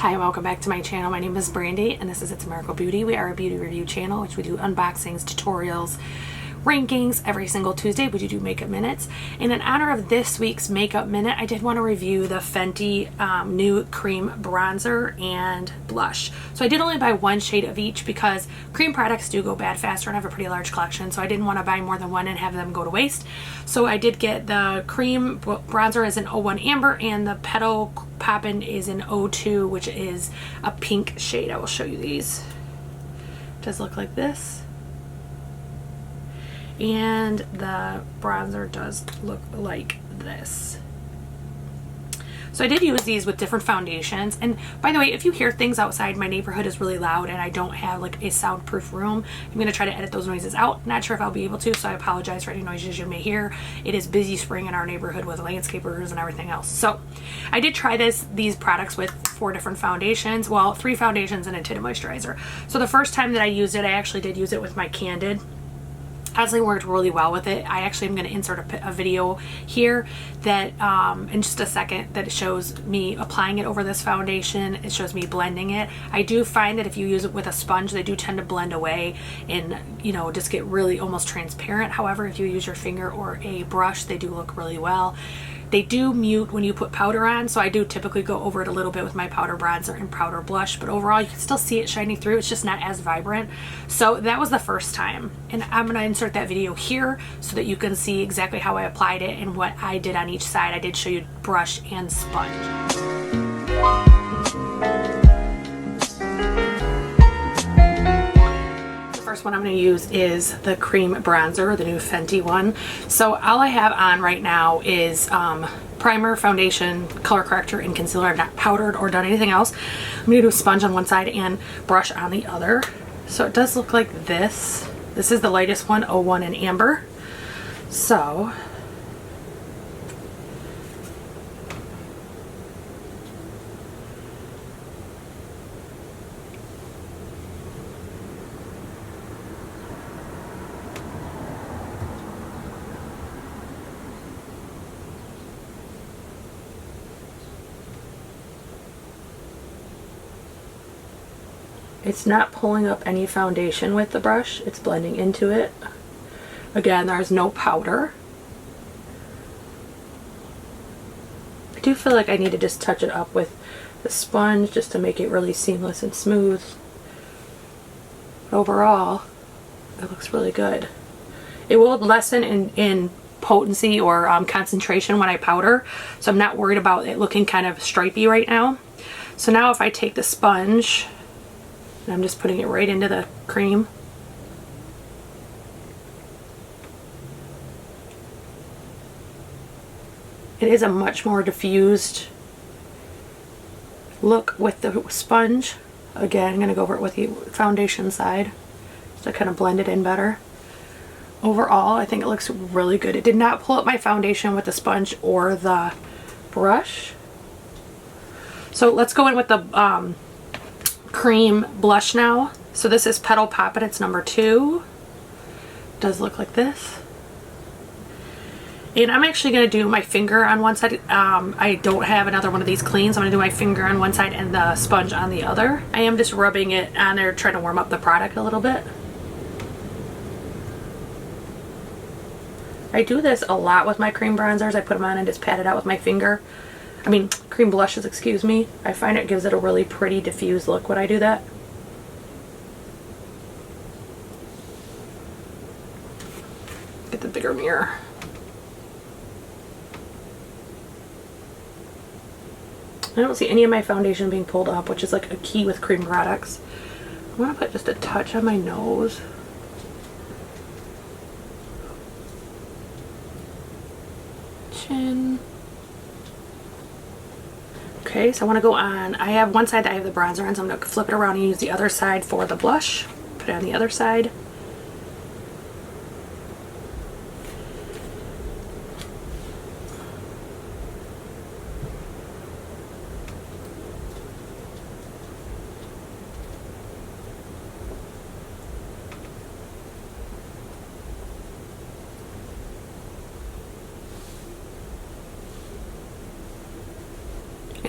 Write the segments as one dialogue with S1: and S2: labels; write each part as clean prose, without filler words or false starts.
S1: Hi, welcome back to my channel. My name is Brandy and this is It's a Miracle Beauty. We are a beauty review channel which we do unboxings, tutorials, rankings every single Tuesday. We do makeup minutes. And in honor of this week's makeup minute, I did want to review the Fenty new cream bronzer and blush. So I did only buy one shade of each because cream products do go bad faster and I have a pretty large collection, so I didn't want to buy more than one and have them go to waste. So I did get the cream bronzer is an 01 Amber and the Petal Poppin is an 02, which is a pink shade. I will show you these. It does look like this. And the bronzer does look like this. So I did use these with different foundations. And by the way, if you hear things outside, my neighborhood is really loud and I don't have like a soundproof room. I'm going to try to edit those noises out. Not sure if I'll be able to, so I apologize for any noises you may hear. It is busy spring in our neighborhood with landscapers and everything else. So I did try these products with 4 different foundations. Well, 3 foundations and a tinted moisturizer. So the first time that I used it, I actually did use it with my Candid. Honestly worked really well with it. I actually am going to insert a video here that in just a second that shows me applying it over this foundation. It shows me blending it. I do find that if you use it with a sponge, they do tend to blend away and, you know, just get really almost transparent. However, if you use your finger or a brush, they do look really well. They do mute when you put powder on, so I do typically go over it a little bit with my powder bronzer and powder blush, but overall you can still see it shining through. It's just not as vibrant. So that was the first time, and I'm going to insert that video here so that you can see exactly how I applied it and what I did on each side. I did show you brush and sponge. First one I'm going to use is the cream bronzer, the new Fenty one. So all I have on right now is primer, foundation, color corrector, and concealer. I've not powdered or done anything else. I'm going to do a sponge on one side and brush on the other. So it does look like this. This is the lightest one, 01 in Amber. So it's not pulling up any foundation with the brush, it's blending into it. Again, there's no powder. I do feel like I need to just touch it up with the sponge just to make it really seamless and smooth. Overall, it looks really good. It will lessen in potency or concentration when I powder, so I'm not worried about it looking kind of stripy right now. So now if I take the sponge, and I'm just putting it right into the cream. It is a much more diffused look with the sponge. Again, I'm going to go over it with the foundation side just to kind of blend it in better. Overall, I think it looks really good. It did not pull up my foundation with the sponge or the brush. So let's go in with the cream blush now. So this is Petal Poppin, it's number 2. Does look like this. And I'm actually going to do my finger on one side. I don't have another one of these clean, so I'm going to do my finger on one side and the sponge on the other. I am just rubbing it on there, trying to warm up the product a little bit. I do this a lot with my cream bronzers. I put them on and just pat it out with my finger. I mean, cream blushes, excuse me. I find it gives it a really pretty diffused look when I do that. Get the bigger mirror. I don't see any of my foundation being pulled up, which is like a key with cream products. I'm going to put just a touch on my nose. Chin. Okay, so I want to go on, I have one side that I have the bronzer on, so I'm going to flip it around and use the other side for the blush. Put it on the other side.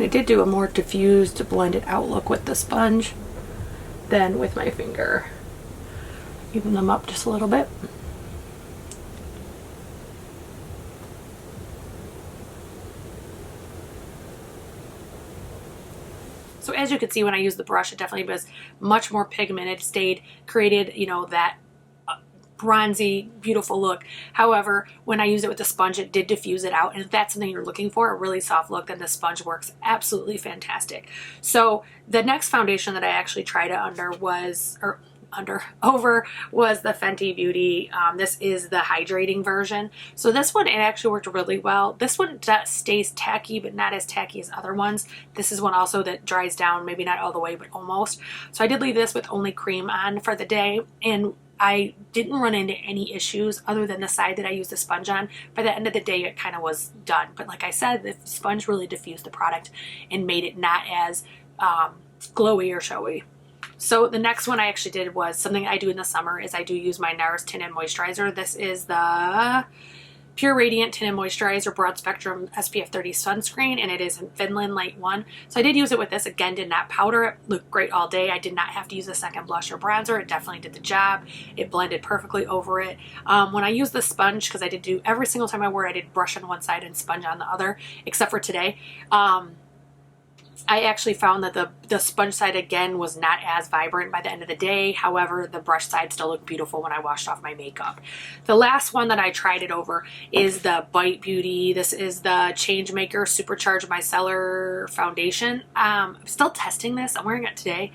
S1: I did do a more diffused blended out look with the sponge than with my finger. Even them up just a little bit. So as you can see, when I use the brush, it definitely was much more pigmented, created, you know, that bronzy, beautiful look. However, when I use it with the sponge, it did diffuse it out. And if that's something you're looking for, a really soft look, then the sponge works absolutely fantastic. So the next foundation that I actually tried it over was the Fenty Beauty. This is the hydrating version. So this one, it actually worked really well. This one stays tacky, but not as tacky as other ones. This is one also that dries down, maybe not all the way, but almost. So I did leave this with only cream on for the day, and I didn't run into any issues other than the side that I used the sponge on. By the end of the day, it kind of was done. But like I said, the sponge really diffused the product and made it not as glowy or showy. So the next one I actually did was something I do in the summer is I do use my NARS Tinted Moisturizer. This is the Pure Radiant Tinted Moisturizer Broad Spectrum SPF 30 Sunscreen, and it is in Finland Light 1. So I did use it with this. Again, did not powder it. Looked great all day. I did not have to use a second blush or bronzer. It definitely did the job. It blended perfectly over it. When I use the sponge, because I did do every single time I wore it, I did brush on one side and sponge on the other, except for today. I actually found that the sponge side again was not as vibrant by the end of the day. However, the brush side still looked beautiful when I washed off my makeup. The last one that I tried it over is the Bite Beauty. This is the Changemaker Supercharge Micellar Foundation. I'm still testing this. I'm wearing it today.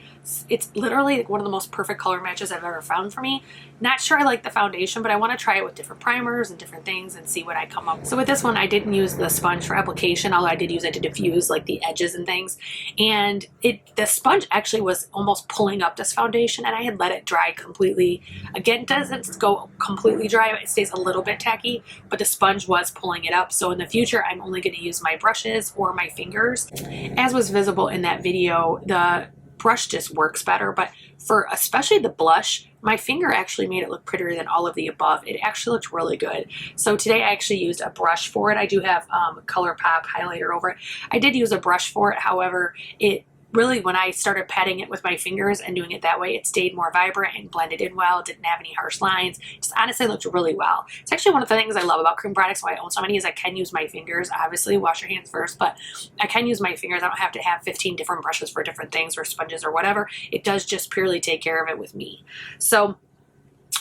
S1: It's literally like one of the most perfect color matches I've ever found for me. Not sure I like the foundation, but I want to try it with different primers and different things and see what I come up with. So with this one, I didn't use the sponge for application, although I did use it to diffuse like the edges and things. And the sponge actually was almost pulling up this foundation, and I had let it dry completely. Again, it doesn't go completely dry. It stays a little bit tacky, but the sponge was pulling it up. So in the future, I'm only going to use my brushes or my fingers. As was visible in that video, the brush just works better, but for especially the blush, my finger actually made it look prettier than all of the above. It actually looked really good. So today I actually used a brush for it. I do have ColourPop highlighter over it. I did use a brush for it. However, it really, when I started patting it with my fingers and doing it that way, it stayed more vibrant and blended in well. It didn't have any harsh lines. Just honestly looked really well. It's actually one of the things I love about cream products, why I own so many, is I can use my fingers. Obviously, wash your hands first, but I can use my fingers. I don't have to have 15 different brushes for different things or sponges or whatever. It does just purely take care of it with me. So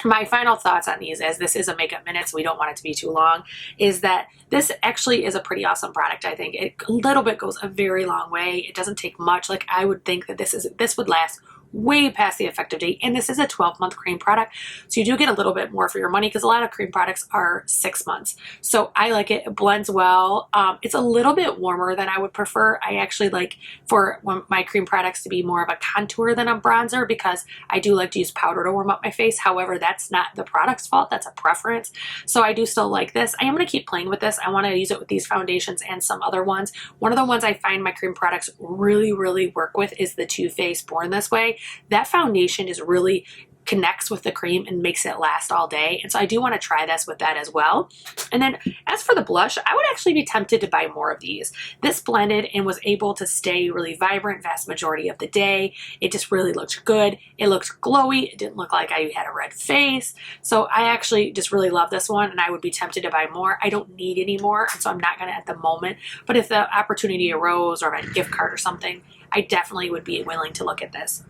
S1: my final thoughts on these, as this is a makeup minute, so we don't want it to be too long, is that this actually is a pretty awesome product. I think a little bit goes a very long way. It doesn't take much. Like, I would think that this would last way past the effective date, and this is a 12-month cream product, so you do get a little bit more for your money, because a lot of cream products are 6 months. So I like it. It blends well. It's a little bit warmer than I would prefer. I actually like for my cream products to be more of a contour than a bronzer, because I do like to use powder to warm up my face. However, that's not the product's fault. That's a preference. So I do still like this. I am going to keep playing with this. I want to use it with these foundations and some other ones. One of the ones I find my cream products really, really work with is the Too Faced Born This Way. That foundation is really connects with the cream and makes it last all day. And so I do want to try this with that as well. And then as for the blush, I would actually be tempted to buy more of these. This blended and was able to stay really vibrant vast majority of the day. It just really looked good. It looked glowy. It didn't look like I had a red face. So I actually just really love this one, and I would be tempted to buy more. I don't need any more, and so I'm not going to at the moment. But if the opportunity arose, or if I had a gift card or something, I definitely would be willing to look at this.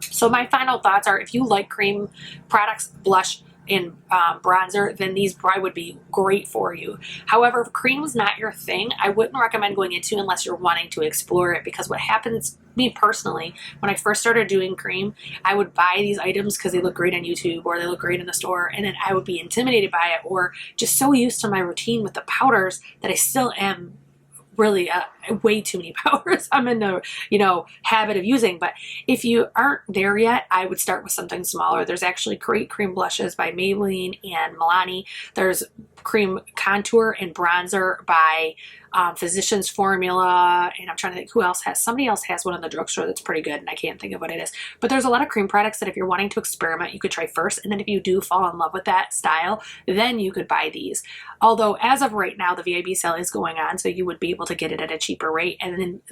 S1: So my final thoughts are, if you like cream products, blush, and bronzer, then these probably would be great for you. However, if cream's not your thing, I wouldn't recommend going into unless you're wanting to explore it, because what happens, me personally, when I first started doing cream, I would buy these items because they look great on YouTube or they look great in the store, and then I would be intimidated by it, or just so used to my routine with the powders that I still am really way too many powders I'm in the habit of using. But if you aren't there yet, I would start with something smaller. There's actually great cream blushes by Maybelline and Milani. There's cream contour and bronzer by Physicians Formula, and I'm trying to think who else has, somebody else has one in the drugstore that's pretty good, and I can't think of what it is. But there's a lot of cream products that if you're wanting to experiment, you could try first, and then if you do fall in love with that style, then you could buy these. Although as of right now, the VIB sale is going on, so you would be able to get it at a cheaper rate. And then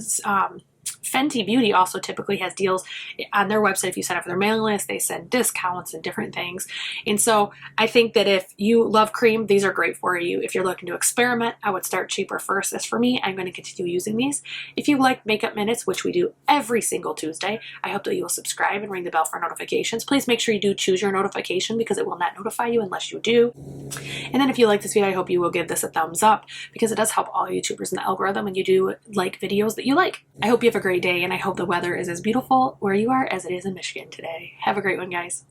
S1: Fenty Beauty also typically has deals on their website. If you sign up for their mailing list, they send discounts and different things. And so I think that if you love cream, these are great for you. If you're looking to experiment, I would start cheaper first. As for me, I'm going to continue using these. If you like Makeup Minutes, which we do every single Tuesday, I hope that you will subscribe and ring the bell for notifications. Please make sure you do choose your notification because it will not notify you unless you do. And then if you like this video, I hope you will give this a thumbs up because it does help all YouTubers in the algorithm when you do like videos that you like. I hope you have a great day, and I hope the weather is as beautiful where you are as it is in Michigan today. Have a great one, guys.